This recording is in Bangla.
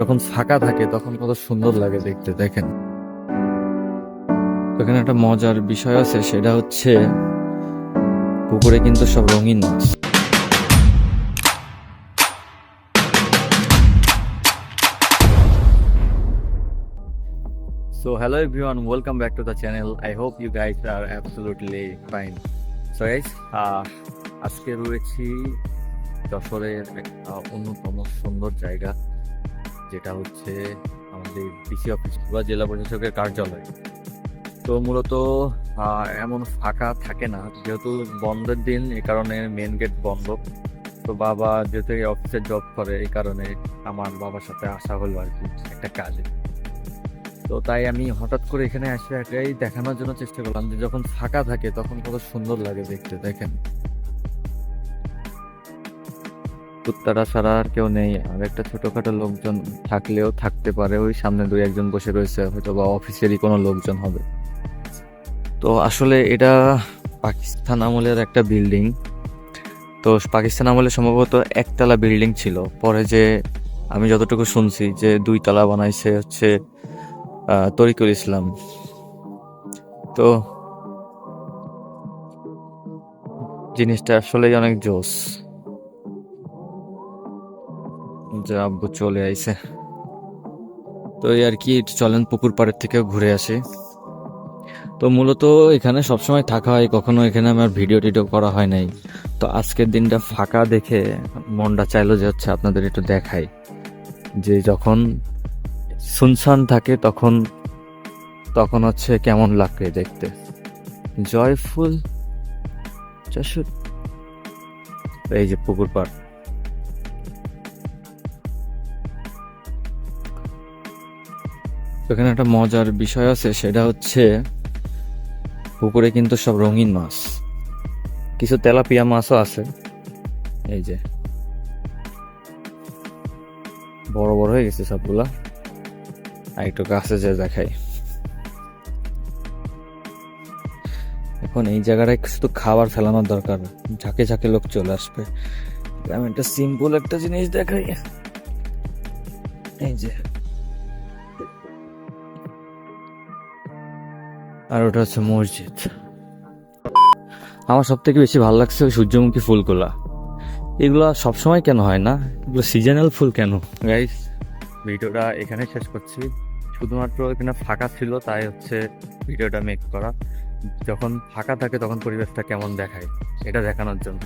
যখন ফাঁকা থাকে তখন কত সুন্দর লাগে দেখতে, দেখেন। এখানে একটা মজার বিষয় আছে, সেটা হচ্ছে পুকুরে কিন্তু সব রঙিন মাছ। So hello everyone, welcome back to the channel. I hope you guys are absolutely fine. So guys, আজকে রয়েছি যশোরের একটা অন্যতম সুন্দর জায়গা, যেটা হচ্ছে আমাদের ডিসি অফিস বা জেলা প্রশাসকের কার্যালয়। তো মূলত এমন ফাঁকা থাকে না, যেহেতু বন্ধের দিন, এই কারণে মেন গেট বন্ধ। তো বাবা যেহেতু অফিসে জব করে, এই কারণে আমার বাবার সাথে আসা হলো আর কি একটা কাজে। তো তাই আমি হঠাৎ করে এখানে আসলে এটাই দেখানোর জন্য চেষ্টা করলাম যে যখন ফাঁকা থাকে তখন কত সুন্দর লাগে দেখতে, দেখেন। কুত্তারা ছাড়া আর কেউ নেই, আর একটা ছোটখাটো লোকজন থাকলেও থাকতে পারে, ওই সামনে দুই একজন বসে রয়েছে, হয়তো বা অফিসেরই কোনো লোকজন হবে। তো আসলে এটা পাকিস্তান আমলের একটা বিল্ডিং। তো পাকিস্তান আমলে সম্ভবত একতলা বিল্ডিং ছিল, পরে যে আমি যতটুকু শুনছি যে দুইতলা বানাইছে হচ্ছে তরিকুল ইসলাম। তো জিনিসটা আসলেই অনেক জোস যে আব্বু চলে আইছে। তো এই আর কি, চলেন পুকুর পাড়ের থেকে ঘুরে আসি। তো মূলত এখানে সবসময় থাকা হয়, কখনো এখানে আমার ভিডিও টিডিও করা হয় নাই। তো আজকের দিনটা ফাঁকা দেখে মনটা চাইলো যে হচ্ছে আপনাদের একটু দেখাই, যে যখন সুনসান থাকে তখন তখন হচ্ছে কেমন লাগে দেখতে। জয়ফুল যশোর, এই যে পুকুর পাড়। এখানে একটা মজার বিষয় আছে, সেটা হচ্ছে পুকুরে কিন্তু সব রঙিন মাছ, কিছু তেলাপিয়া মাছও আছে। এই যে বড় বড় হয়ে গেছে সবগুলা। আর একটু কাছে যে দেখাই, এখন এই জায়গাটায় শুধু খাবার ফেলানোর দরকার, ঝাঁকে ঝাঁকে লোক চলে আসবে। আমি একটা সিম্পল একটা জিনিস দেখাই, এই যে, আর ওটা হচ্ছে মসজিদ। আমার সব থেকে বেশি ভালো লাগছে ওই সূর্যমুখী ফুলগুলা। এগুলা সবসময় কেন হয় না, এগুলো সিজনাল ফুল কেন? গাইস, ভিডিওটা এখানে শেষ করছি। শুধুমাত্র এখানে ফাঁকা ছিল তাই হচ্ছে ভিডিওটা মেক করা। যখন ফাঁকা থাকে তখন পরিবেশটা কেমন দেখায় এটা দেখানোর জন্য।